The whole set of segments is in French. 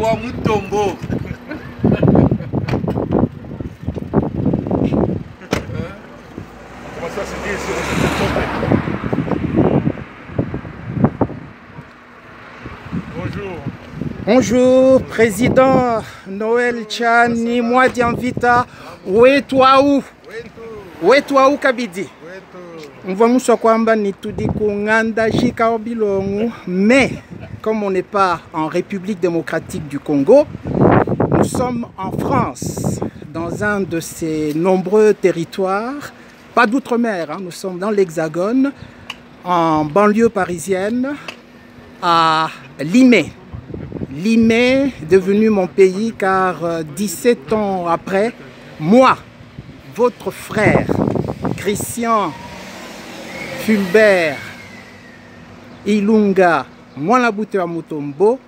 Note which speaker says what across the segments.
Speaker 1: wa Mutombo. Comment ça se dit ici? Bonjour.
Speaker 2: Bonjour, président Noël Tchani Mwadiamvita. Wetuau Kabidi. Mvamuswa kwamba ni tudiku nganda jika obilongu, mais comme on n'est pas en République démocratique du Congo, nous sommes en France, dans un de ces nombreux territoires, pas d'outre-mer, hein, nous sommes dans l'Hexagone, en banlieue parisienne, à Limay. Limay est devenu mon pays car 17 ans après, moi, votre frère, Christian Fulbert Ilunga Mwanabutewa Mutombo,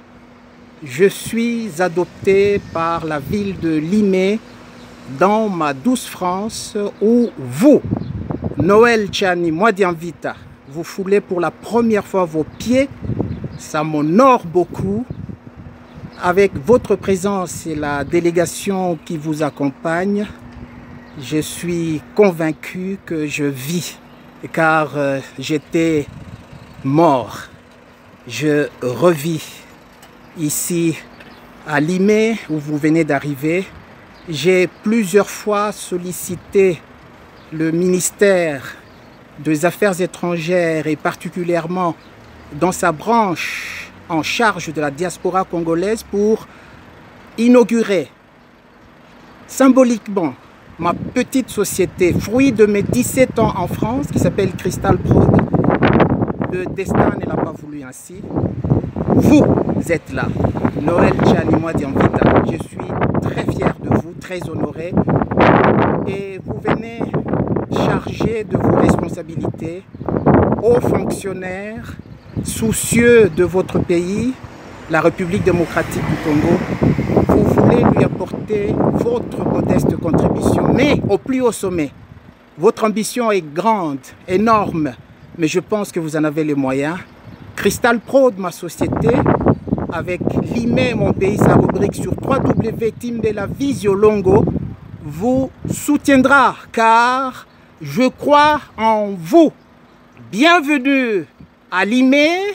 Speaker 2: je suis adopté par la ville de Limay dans ma douce France où vous, Noël Tchani Mwadiamvita, vous foulez pour la première fois vos pieds. Ça m'honore beaucoup. Avec votre présence et la délégation qui vous accompagne, je suis convaincu que je vis, car j'étais mort. Je revis ici à Limay, où vous venez d'arriver. J'ai plusieurs fois sollicité le ministère des Affaires étrangères et particulièrement dans sa branche en charge de la diaspora congolaise pour inaugurer symboliquement ma petite société, fruit de mes 17 ans en France, qui s'appelle Crystal Prod. Le destin ne l'a pas voulu ainsi. Vous êtes là, Noël Tchani Mwadiamvita. Je suis très fier de vous, très honoré. Et vous venez charger de vos responsabilités aux fonctionnaires soucieux de votre pays, la République démocratique du Congo. Vous voulez lui apporter votre modeste contribution, mais au plus haut sommet. Votre ambition est grande, énorme, mais je pense que vous en avez les moyens. Crystal Prod, ma société, avec Limay, mon pays, sa rubrique sur www.timbelaviziolongo, vous soutiendra, car je crois en vous. Bienvenue à Limay,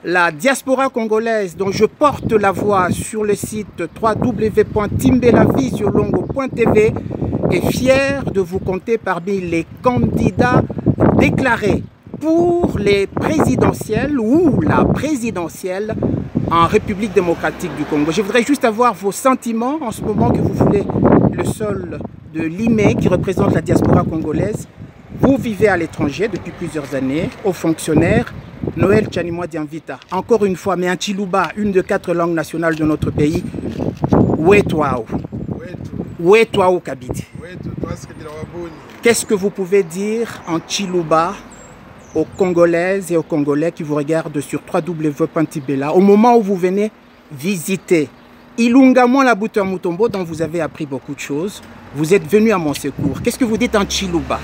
Speaker 2: la diaspora congolaise dont je porte la voix sur le site www.timbelaviziolongo.tv est fier de vous compter parmi les candidats déclarés pour les présidentielles ou la présidentielle en République démocratique du Congo. Je voudrais juste avoir vos sentiments en ce moment que vous foulez le sol de Limay qui représente la diaspora congolaise. Vous vivez à l'étranger depuis plusieurs années, aux fonctionnaires. Noël Tchani Mwadiamvita, encore une fois, mais en Chiluba, une de 4 langues nationales de notre pays. Wetuau Kabidi. Qu'est-ce que vous pouvez dire en Chiluba aux Congolaises et aux Congolais qui vous regardent sur www.tibela au moment où vous venez visiter Ilunga Mwanabutewa Mutombo, dont vous avez appris beaucoup de choses. Vous êtes venu à mon secours. Qu'est-ce que vous dites en Chiluba?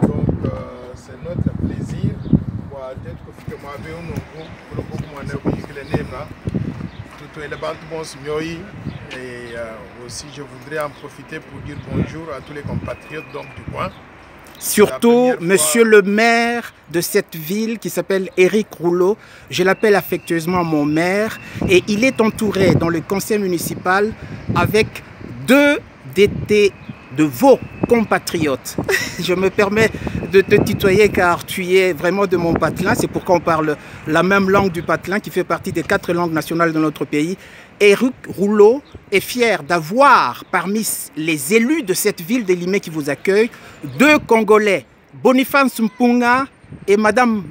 Speaker 1: Donc c'est notre plaisir et aussi je voudrais en profiter pour dire bonjour à tous les compatriotes du coin.
Speaker 2: Surtout, monsieur le maire de cette ville qui s'appelle Éric Rouleau, je l'appelle affectueusement mon maire, et il est entouré dans le conseil municipal avec 2 de vos compatriotes. Je me permets de te tutoyer car tu es vraiment de mon patelin, c'est pourquoi on parle la même langue du patelin qui fait partie des 4 langues nationales de notre pays. Éric Rouleau est fier d'avoir parmi les élus de cette ville de Limay qui vous accueille 2 Congolais, Boniface Mpunga et Madame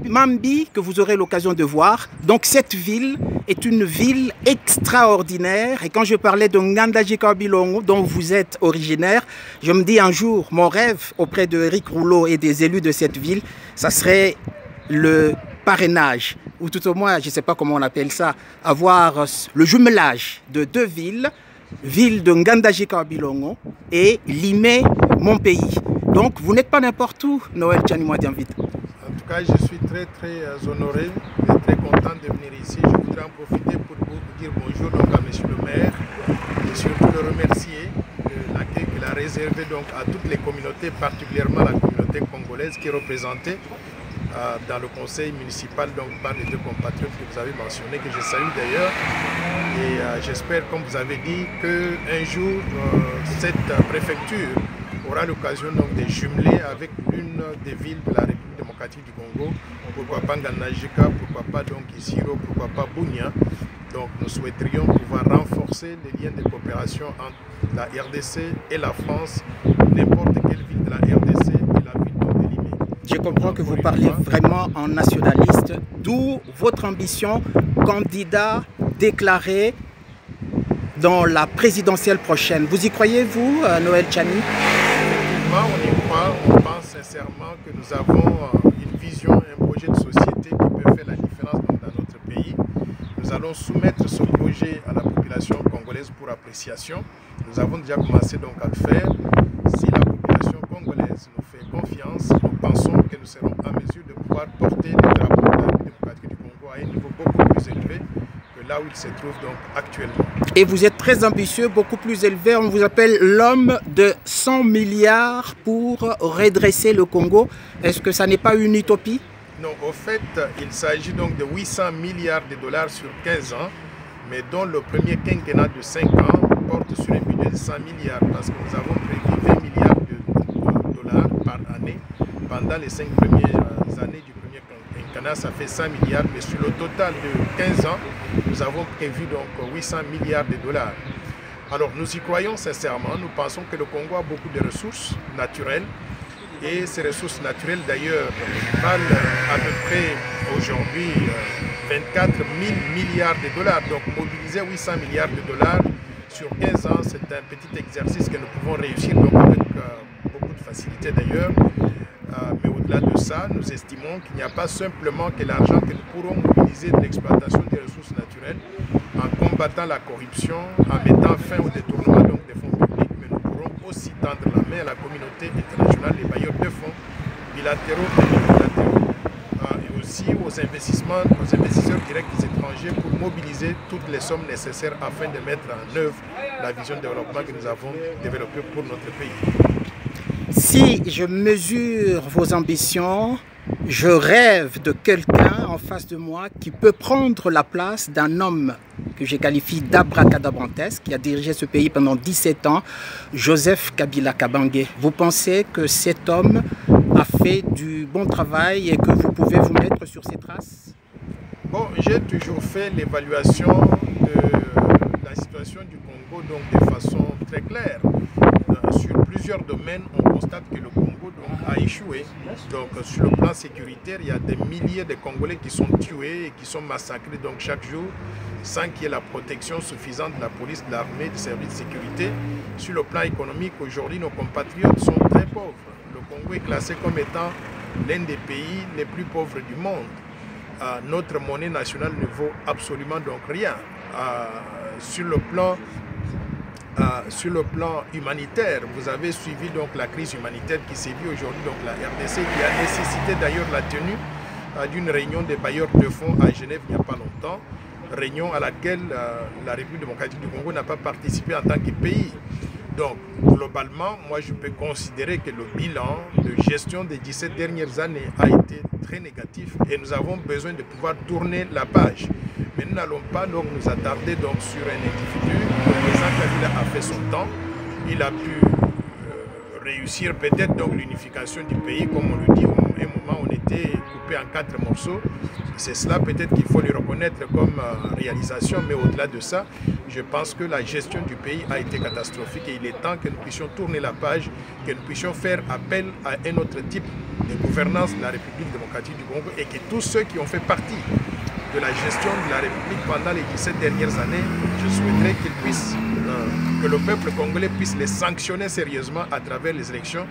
Speaker 2: Mambi, que vous aurez l'occasion de voir. Donc cette ville est une ville extraordinaire. Et quand je parlais de Nganda Jika Bilongo, dont vous êtes originaire, je me dis un jour, mon rêve auprès de Éric Rouleau et des élus de cette ville, ça serait le parrainage, ou tout au moins, je ne sais pas comment on appelle ça, avoir le jumelage de 2 villes, ville de Ngandajika-Bilongo, et Limay, mon pays. Donc vous n'êtes pas n'importe où, Noël Tchani-Mwadiamvite.
Speaker 1: En tout cas, je suis très honoré et très content de venir ici. Je voudrais en profiter pour vous dire bonjour donc, à Monsieur le maire et surtout le remercier de l'accueil qu'il a réservé donc, à toutes les communautés, particulièrement la communauté congolaise qui est représentée dans le conseil municipal donc, par les deux compatriotes que vous avez mentionnés, que je salue d'ailleurs. Et j'espère, comme vous avez dit, qu'un jour, cette préfecture aura l'occasion de jumeler avec l'une des villes de la République démocratique du Congo, pourquoi pas Ngandajika, pourquoi pas donc Isiro, pourquoi pas Bunia. Donc nous souhaiterions pouvoir renforcer les liens de coopération entre la RDC et la France, n'importe quelle ville de la RDC et la ville de Limay.
Speaker 2: Je comprends que vous parlez vraiment en nationaliste, d'où votre ambition, candidat déclaré dans la présidentielle prochaine. Vous y croyez, vous, Noël Tchani?
Speaker 1: On y croit, on pense sincèrement que nous avons une vision, un projet de société qui peut faire la différence dans notre pays. Nous allons soumettre ce projet à la population congolaise pour appréciation. Nous avons déjà commencé donc à le faire. Si la population congolaise nous fait confiance, nous pensons que nous serons en mesure de pouvoir porter le drapeau de la République démocratique du Congo à un niveau beaucoup plus élevé que là où il se trouve donc actuellement.
Speaker 2: Et vous êtes très ambitieux, beaucoup plus élevé. On vous appelle l'homme de 100 milliards pour redresser le Congo. Est-ce que ça n'est pas une utopie?
Speaker 1: Non, au fait, il s'agit donc de 800 milliards de dollars sur 15 ans, mais dont le premier quinquennat de 5 ans porte sur un budget de 100 milliards, parce que nous avons prévu 20 milliards de dollars par année pendant les 5 premières années du premier quinquennat, ça fait 100 milliards, mais sur le total de 15 ans, nous avons prévu donc 800 milliards de dollars. Alors nous y croyons sincèrement, nous pensons que le Congo a beaucoup de ressources naturelles et ces ressources naturelles d'ailleurs valent à peu près aujourd'hui 24 000 milliards de dollars. Donc mobiliser 800 milliards de dollars sur 15 ans, c'est un petit exercice que nous pouvons réussir donc avec beaucoup de facilité d'ailleurs. Mais au-delà de ça, nous estimons qu'il n'y a pas simplement que l'argent que nous pourrons mobiliser de l'exploitation des ressources naturelles en combattant la corruption, en mettant fin au détournement donc, des fonds publics, mais nous pourrons aussi tendre la main à la communauté internationale, les bailleurs de fonds bilatéraux et multilatéraux, et aussi aux investisseurs directs étrangers pour mobiliser toutes les sommes nécessaires afin de mettre en œuvre la vision de développement que nous avons développée pour notre pays.
Speaker 2: Si je mesure vos ambitions, je rêve de quelqu'un en face de moi qui peut prendre la place d'un homme que je qualifie d'abracadabrantesque, qui a dirigé ce pays pendant 17 ans, Joseph Kabila Kabange. Vous pensez que cet homme a fait du bon travail et que vous pouvez vous mettre sur ses traces?
Speaker 1: Bon, j'ai toujours fait l'évaluation de la situation du Congo donc, de façon très claire. Sur plusieurs domaines, on constate que le Congo donc, a échoué. Donc, sur le plan sécuritaire, il y a des milliers de Congolais qui sont tués et qui sont massacrés donc, chaque jour sans qu'il y ait la protection suffisante de la police, de l'armée, des services de sécurité. Sur le plan économique, aujourd'hui, nos compatriotes sont très pauvres. Le Congo est classé comme étant l'un des pays les plus pauvres du monde. Notre monnaie nationale ne vaut absolument donc rien. Sur le plan humanitaire, vous avez suivi donc la crise humanitaire qui sévit aujourd'hui, donc la RDC, qui a nécessité d'ailleurs la tenue d'une réunion des bailleurs de fonds à Genève il n'y a pas longtemps, réunion à laquelle la République démocratique du Congo n'a pas participé en tant que pays. Donc, globalement, moi je peux considérer que le bilan de gestion des 17 dernières années a été très négatif et nous avons besoin de pouvoir tourner la page. Mais nous n'allons pas donc nous attarder donc sur un individu. Le président Kabila a fait son temps. Il a pu réussir peut-être donc l'unification du pays, comme on le dit, à un moment on était coupé en 4 morceaux. C'est cela peut-être qu'il faut lui reconnaître comme réalisation, mais au-delà de ça, je pense que la gestion du pays a été catastrophique et il est temps que nous puissions tourner la page, que nous puissions faire appel à un autre type de gouvernance de la République démocratique du Congo et que tous ceux qui ont fait partie de la gestion de la République pendant les 17 dernières années, je souhaiterais qu'ils puissent, que le peuple congolais puisse les sanctionner sérieusement à travers les élections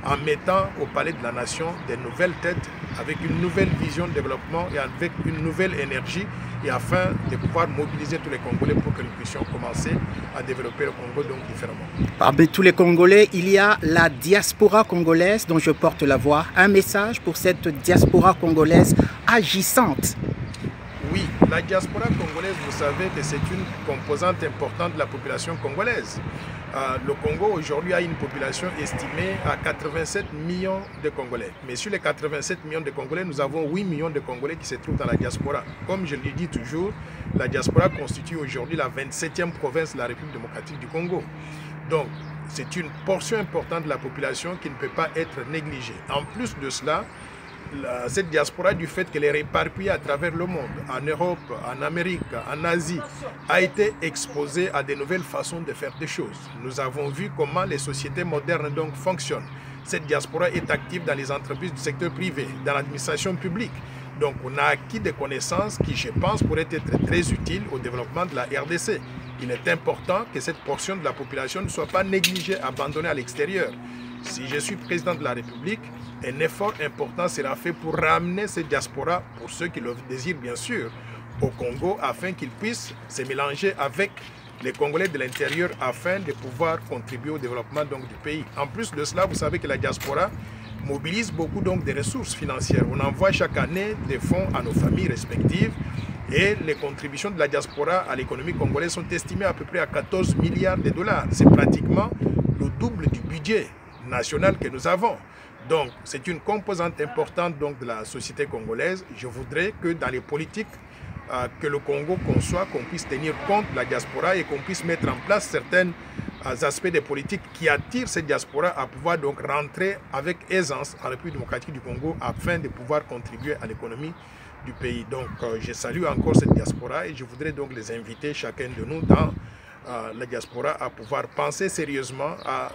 Speaker 1: en mettant au Palais de la Nation des nouvelles têtes avec une nouvelle vision de développement et avec une nouvelle énergie, et afin de pouvoir mobiliser tous les Congolais pour que nous puissions commencer à développer le Congo donc différemment.
Speaker 2: Parmi tous les Congolais, il y a la diaspora congolaise dont je porte la voix. Un message pour cette diaspora congolaise agissante.
Speaker 1: Oui, la diaspora congolaise, vous savez que c'est une composante importante de la population congolaise. Le Congo aujourd'hui a une population estimée à 87 millions de Congolais. Mais sur les 87 millions de Congolais, nous avons 8 millions de Congolais qui se trouvent dans la diaspora. Comme je le dis toujours, la diaspora constitue aujourd'hui la 27e province de la République démocratique du Congo. Donc, c'est une portion importante de la population qui ne peut pas être négligée. En plus de cela, cette diaspora, du fait qu'elle est réparpillée à travers le monde, en Europe, en Amérique, en Asie, a été exposée à de nouvelles façons de faire des choses. Nous avons vu comment les sociétés modernes donc fonctionnent. Cette diaspora est active dans les entreprises du secteur privé, dans l'administration publique. Donc on a acquis des connaissances qui, je pense, pourraient être très utiles au développement de la RDC. Il est important que cette portion de la population ne soit pas négligée, abandonnée à l'extérieur. Si je suis président de la République, un effort important sera fait pour ramener cette diaspora, pour ceux qui le désirent bien sûr, au Congo, afin qu'ils puissent se mélanger avec les Congolais de l'intérieur, afin de pouvoir contribuer au développement donc, du pays. En plus de cela, vous savez que la diaspora mobilise beaucoup donc, des ressources financières. On envoie chaque année des fonds à nos familles respectives, et les contributions de la diaspora à l'économie congolaise sont estimées à peu près à 14 milliards de dollars. C'est pratiquement le double du budget national que nous avons. Donc, c'est une composante importante donc, de la société congolaise. Je voudrais que dans les politiques que le Congo conçoit, qu'on puisse tenir compte de la diaspora et qu'on puisse mettre en place certains aspects des politiques qui attirent cette diaspora à pouvoir donc rentrer avec aisance en République démocratique du Congo afin de pouvoir contribuer à l'économie du pays. Donc, je salue encore cette diaspora et je voudrais donc les inviter, chacun de nous, dans la diaspora, à pouvoir penser sérieusement à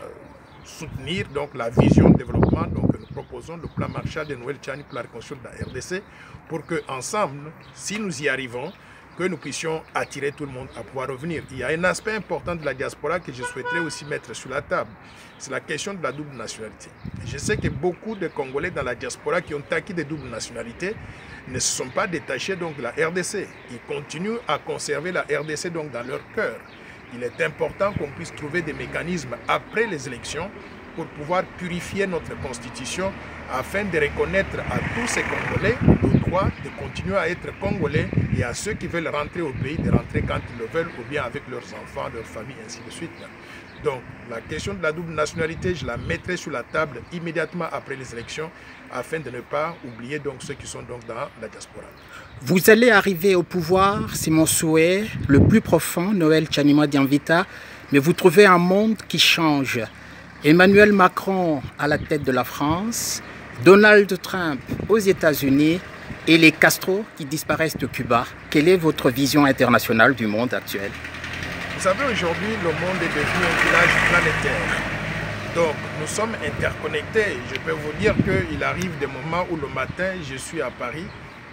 Speaker 1: soutenir donc la vision de développement. Donc nous proposons le plan Marshall de Noël-Tchani pour la reconstruction de la RDC pour que ensemble, si nous y arrivons, que nous puissions attirer tout le monde à pouvoir revenir. Il y a un aspect important de la diaspora que je souhaiterais aussi mettre sur la table. C'est la question de la double nationalité. Je sais que beaucoup de Congolais dans la diaspora qui ont acquis des doubles nationalités ne se sont pas détachés donc de la RDC. Ils continuent à conserver la RDC donc dans leur cœur. Il est important qu'on puisse trouver des mécanismes après les élections pour pouvoir purifier notre constitution afin de reconnaître à tous ces Congolais le droit de continuer à être Congolais et à ceux qui veulent rentrer au pays de rentrer quand ils le veulent ou bien avec leurs enfants, leurs familles, ainsi de suite. Donc la question de la double nationalité, je la mettrai sur la table immédiatement après les élections afin de ne pas oublier donc ceux qui sont donc dans la diaspora.
Speaker 2: Vous allez arriver au pouvoir, c'est mon souhait le plus profond, Noël Tchani Dianvita, mais vous trouvez un monde qui change. Emmanuel Macron à la tête de la France, Donald Trump aux États-Unis et les Castro qui disparaissent de Cuba. Quelle est votre vision internationale du monde actuel?
Speaker 1: Vous savez, aujourd'hui, le monde est devenu un village planétaire. Donc, nous sommes interconnectés. Je peux vous dire qu'il arrive des moments où le matin, je suis à Paris,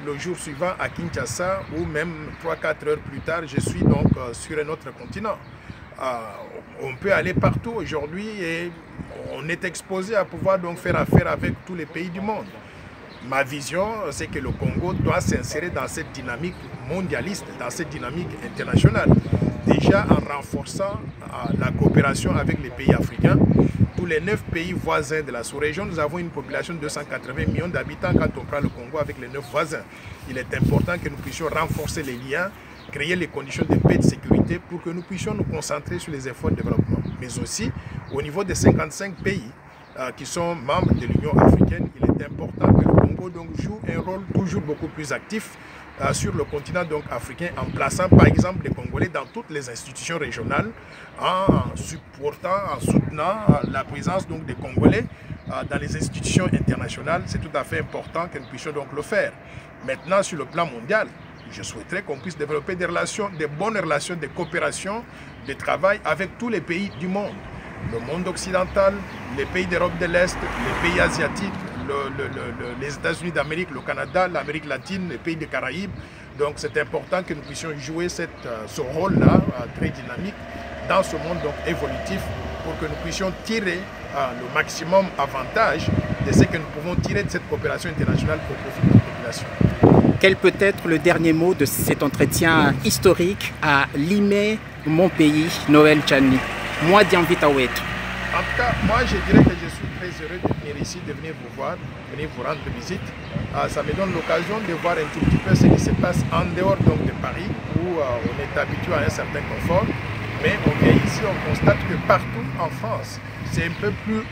Speaker 1: le jour suivant à Kinshasa, ou même 3-4 heures plus tard, je suis donc sur un autre continent. On peut aller partout aujourd'hui et on est exposé à pouvoir donc faire affaire avec tous les pays du monde. Ma vision, c'est que le Congo doit s'insérer dans cette dynamique mondialiste, dans cette dynamique internationale. Déjà en renforçant la coopération avec les pays africains. Tous les 9 pays voisins de la sous-région, nous avons une population de 280 millions d'habitants quand on prend le Congo avec les 9 voisins. Il est important que nous puissions renforcer les liens, créer les conditions de paix et de sécurité pour que nous puissions nous concentrer sur les efforts de développement. Mais aussi, au niveau des 55 pays qui sont membres de l'Union africaine, il est important que le Congo donc, joue un rôle toujours beaucoup plus actif sur le continent donc, africain, en plaçant par exemple les Congolais dans toutes les institutions régionales, en supportant, en soutenant la présence donc, des Congolais dans les institutions internationales. C'est tout à fait important que nous puissions donc le faire. Maintenant, sur le plan mondial, je souhaiterais qu'on puisse développer des relations, des bonnes relations de coopération, de travail avec tous les pays du monde. Le monde occidental, les pays d'Europe de l'Est, les pays asiatiques, les États-Unis d'Amérique, le Canada, l'Amérique latine, les pays des Caraïbes. Donc c'est important que nous puissions jouer ce rôle-là très dynamique dans ce monde donc, évolutif pour que nous puissions tirer le maximum avantage de ce que nous pouvons tirer de cette coopération internationale pour profit de la population.
Speaker 2: Quel peut être le dernier mot de cet entretien historique à Limay, mon pays, Noël Tchani? Moi, Dianvita Ouetou.
Speaker 1: En tout cas, moi je dirais que je suis très heureux de venir ici, de venir vous voir, de venir vous rendre visite. Ça me donne l'occasion de voir un tout petit peu ce qui se passe en dehors donc, de Paris, où on est habitué à un certain confort. Mais on vient ici, on constate que partout en France, c'est un peu plus